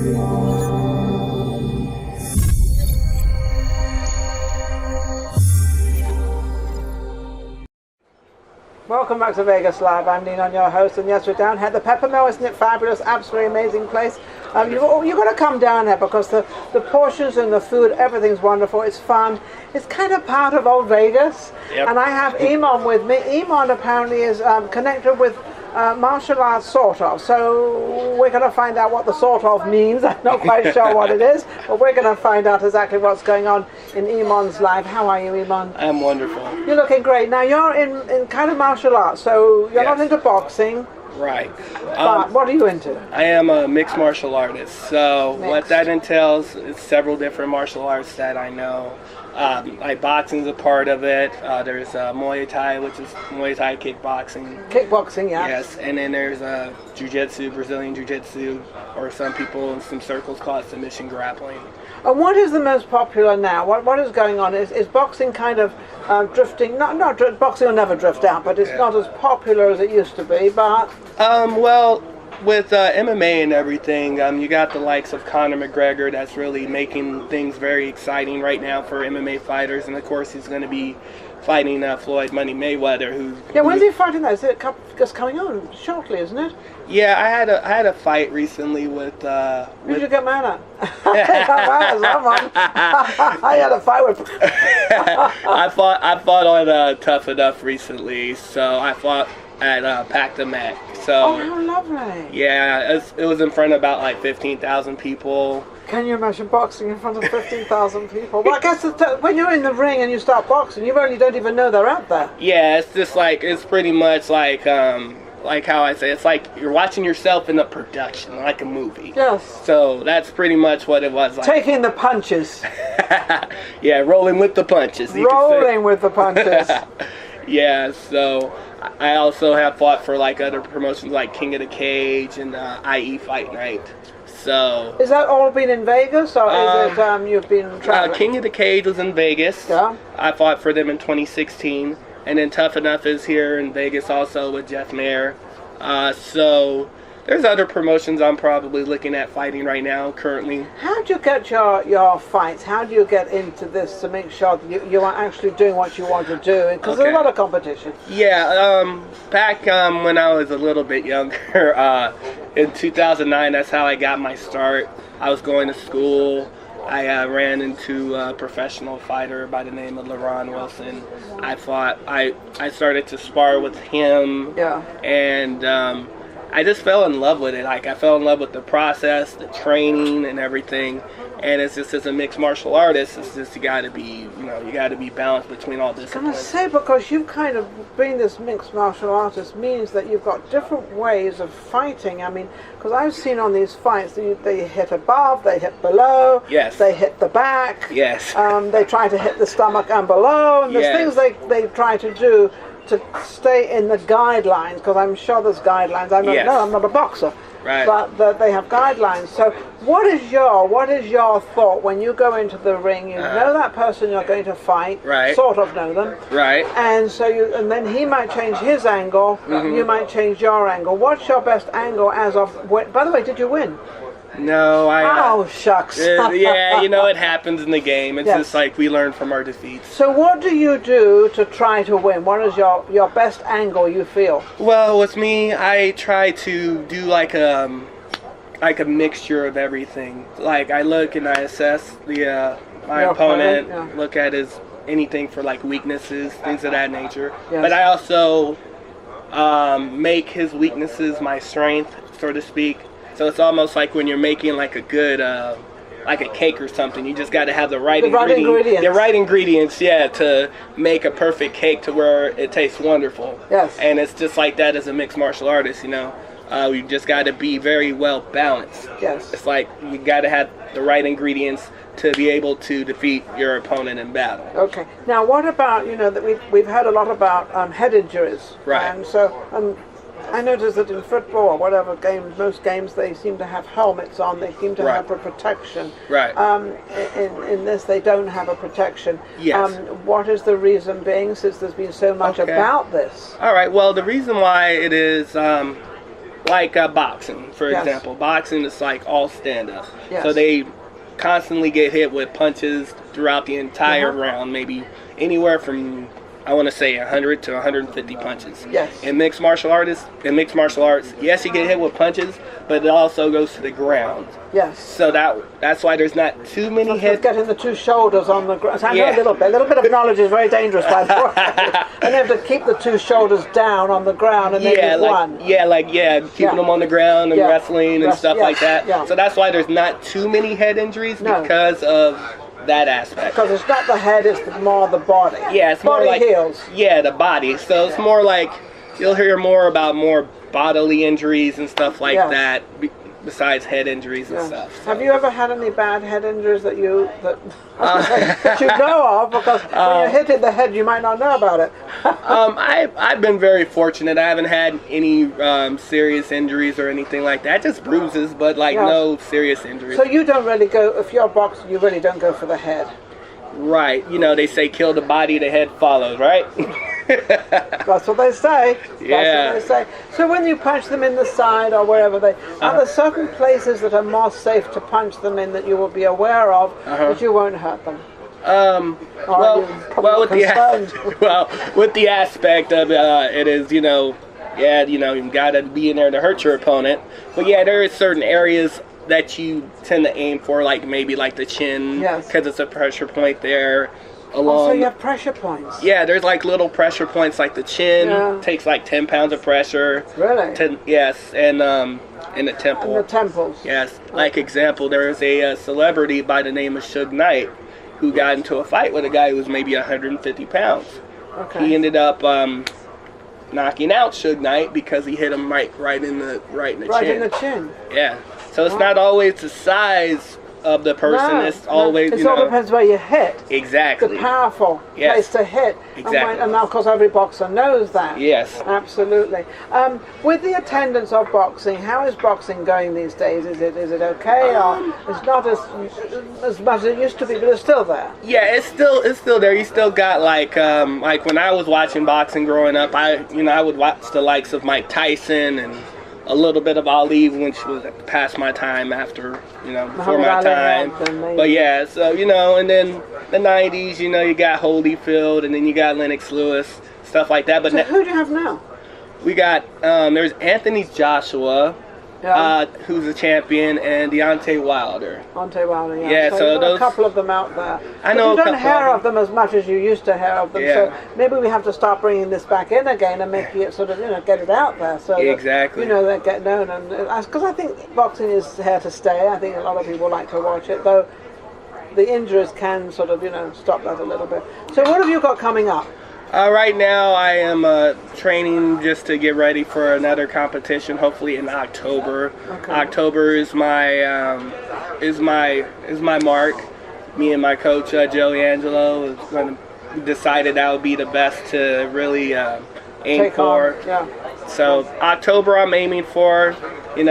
Welcome back to Vegas Live. I'm Emaun, your host, and yes, we're down here. The Peppermill, isn't it fabulous? Absolutely amazing place. You've got to come down here because the portions and the food, everything's wonderful. It's fun. It's kind of part of old Vegas. Yep. And I have Emaun with me. Emaun apparently is connected with martial arts, sort of. So we're going to find out what the sort of means. I'm not quite sure what it is, but we're going to find out exactly what's going on in Emaun's life. How are you, Emaun? I'm wonderful. You're looking great. Now you're in kind of martial arts, so you're not into boxing. Right. But what are you into? I am a mixed martial artist. So what that entails is several different martial arts that I know. Like boxing is a part of it. There's Muay Thai, which is Muay Thai kickboxing. Kickboxing, yeah. Yes, and then there's Jiu-Jitsu, Brazilian Jiu-Jitsu, or some people in some circles call it submission grappling. And what is the most popular now? What is going on? Is boxing kind of drifting? Not boxing will never drift out, but it's not as popular as it used to be. But well, with MMA and everything, you got the likes of Conor McGregor that's really making things very exciting right now for MMA fighters, and of course he's going to be fighting Floyd Money Mayweather. When's he fighting that? Is it just coming on shortly, isn't it? Yeah, I had a fight recently with. Who did you get mad at? I had a fight with. I fought on TuffNUff recently, so I fought at Peppermill. So, oh, how lovely! Yeah, it was in front of about like 15,000 people. Can you imagine boxing in front of 15,000 people? Well, I guess when you're in the ring and you start boxing, you really don't even know they're out there. Yeah, it's just like, it's pretty much like how I say, it's like you're watching yourself in a production, like a movie. Yes. So that's pretty much what it was like. Taking the punches. Yeah, rolling with the punches. Rolling with the punches. Yeah, so I also have fought for like other promotions like King of the Cage and IE Fight Night. So is that all been in Vegas, or is it you've been traveling? King of the Cage was in Vegas. Yeah. I fought for them in 2016, and then TuffNUff is here in Vegas also with Jeff Mayer. So there's other promotions I'm probably looking at fighting right now currently. How do you get your fights? How do you get into this to make sure that you are actually doing what you want to do? Because there's a lot of competition. Yeah, back when I was a little bit younger, in 2009, that's how I got my start. I was going to school. I ran into a professional fighter by the name of LaRon Wilson. I started to spar with him. Yeah. And I just fell in love with it. Like, I fell in love with the process, the training, and everything. And it's just, as a mixed martial artist, it's just you got to be balanced between all disciplines. I must say, because you kind of being this mixed martial artist means that you've got different ways of fighting. I mean, because I've seen on these fights, they hit above, they hit below, yes, they hit the back, yes, they try to hit the stomach and below, and there's things they try to do to stay in the guidelines, because I'm sure there's guidelines. I don't know, I'm not a boxer. Right. But they have guidelines. So what is your thought when you go into the ring? You know that person you're going to fight, right, sort of know them, right, and so and then he might change his angle, you might change your angle. What's your best angle as of, by the way, did you win? No, oh, shucks. Yeah, it happens in the game. It's just like we learn from our defeats. So what do you do to try to win? What is your best angle you feel? Well, with me, I try to do like a mixture of everything. Like, I look and I assess my opponent, look at anything for like weaknesses, things of that nature. Yes. But I also make his weaknesses my strength, so to speak. So it's almost like when you're making like a good, like a cake or something. You just got to have the right ingredients. The right ingredients, to make a perfect cake to where it tastes wonderful. Yes. And it's just like that as a mixed martial artist, You just got to be very well balanced. Yes. It's like you got to have the right ingredients to be able to defeat your opponent in battle. Okay. Now, what about, that we've heard a lot about head injuries. Right. And so I noticed that in football or whatever games, most games, they seem to have helmets on. They seem to have a protection. Right. In this, they don't have a protection. Yes. What is the reason being, since there's been so much about this? All right. Well, the reason why it is like boxing, for example. Boxing is like all stand-up. Yes. So they constantly get hit with punches throughout the entire round, maybe anywhere from, I want to say, 100 to 150 punches. Yes. In mixed martial arts, yes, you get hit with punches, but it also goes to the ground. Yes. So that's why there's not too many hits. Getting the two shoulders on the ground. I know a little bit. A little bit of knowledge is very dangerous, by the way. And you have to keep the two shoulders down on the ground and then one. Keeping them on the ground and wrestling and stuff like that. Yeah. So that's why there's not too many head injuries because of that aspect. Because it's not the head, it's more the body. Yeah, it's body more like heals. Yeah, the body. So it's more like you'll hear more about more bodily injuries and stuff like that. Besides head injuries and stuff. So. Have you ever had any bad head injuries that you know of? Because when you're hit in the head, you might not know about it. I've been very fortunate. I haven't had any serious injuries or anything like that. Just bruises, but no serious injuries. So you don't really go, if you're a boxer, you really don't go for the head. Right. You know, they say kill the body, the head follows, right? That's what they say. Yeah. That's what they say. So when you punch them in the side or wherever are there certain places that are more safe to punch them in that you will be aware of that you won't hurt them? With the aspect of it is, you gotta be in there to hurt your opponent. But there are certain areas that you tend to aim for, like maybe like the chin, because it's a pressure point there. So you have pressure points. Yeah, there's like little pressure points, like the chin takes like 10 pounds of pressure. Really? Yes, and in the temple. In the temples. Yes. Like example, there is a celebrity by the name of Suge Knight who got into a fight with a guy who was maybe 150 pounds. Okay. He ended up knocking out Suge Knight because he hit him right in the chin. Right in the chin. Yeah. So it's not always the size of the person. It's always, it all depends where you hit. Exactly. The powerful place to hit. Exactly. And of course every boxer knows that. Yes. Absolutely. With the attendance of boxing, how is boxing going these days? Is it okay, or it's not as much as it used to be, but it's still there? Yeah, it's still there. You still got like when I was watching boxing growing up, I would watch the likes of Mike Tyson and a little bit of Ali, which was past my time before my time. But so, and then the 90s, you got Holyfield, and then you got Lennox Lewis, stuff like that. But so who do you have now? We got, there's Anthony Joshua, who's a champion, and Deontay Wilder. Deontay Wilder, yeah. So those, a couple of them out there. I know. You don't hear of them as much as you used to hear of them. Yeah. So maybe we have to start bringing this back in again and making it sort of, get it out there. So exactly. That, they get known. And because I think boxing is here to stay. I think a lot of people like to watch it, though the injuries can sort of, stop that a little bit. So what have you got coming up? Right now, I am training just to get ready for another competition. Hopefully in October. Okay. October is my mark. Me and my coach Joey Angelo decided that would be the best to really aim for. So October, I'm aiming for. I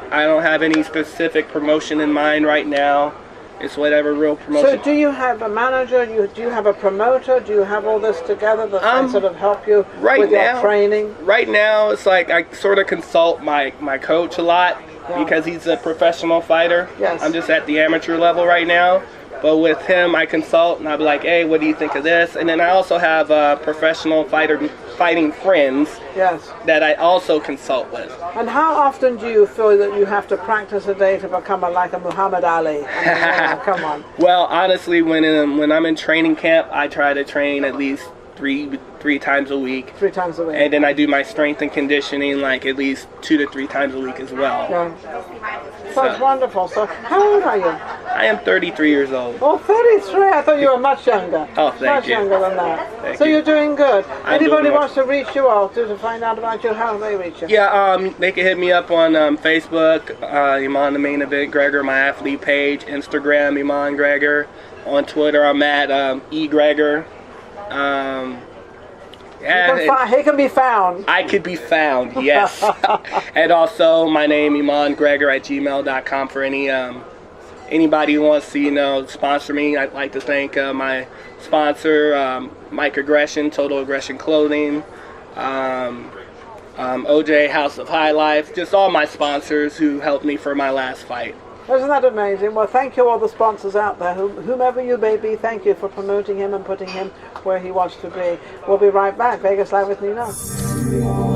don't have any specific promotion in mind right now. It's whatever real promotion. So do you have a manager? Do you have a promoter? Do you have all this together that can sort of help you with your training? Right now, it's like I sort of consult my coach a lot because he's a professional fighter. Yes. I'm just at the amateur level right now. But with him, I consult and I'll be like, hey, what do you think of this? And then I also have professional fighting friends that I also consult with. And how often do you feel that you have to practice a day to become like a Muhammad Ali? Come on. Well, honestly, when I'm in training camp, I try to train at least three times a week. 3 times a week. And then I do my strength and conditioning like at least 2 to 3 times a week as well. Yeah. That's wonderful. So how old are you? I am 33 years old. Oh, 33. I thought you were much younger. Oh, thank you. Much younger than that. Thank so you. You're doing good. Anybody wants to reach you out to find out about you, how do they reach you? Yeah, they can hit me up on Facebook, Emaun the Mainevent Greagor, my athlete page, Instagram, Emaun Greagor. On Twitter, I'm at eGreagor. He can be found. I could be found, yes. And also, my name, EmaunGreagor@gmail.com for anybody who wants to, sponsor me. I'd like to thank my sponsor, Mike Aggression, Total Aggression Clothing. OJ House of High Life, just all my sponsors who helped me for my last fight. Isn't that amazing? Well, thank you all the sponsors out there, whomever you may be, thank you for promoting him and putting him where he wants to be. We'll be right back. Vegas Live with Nino.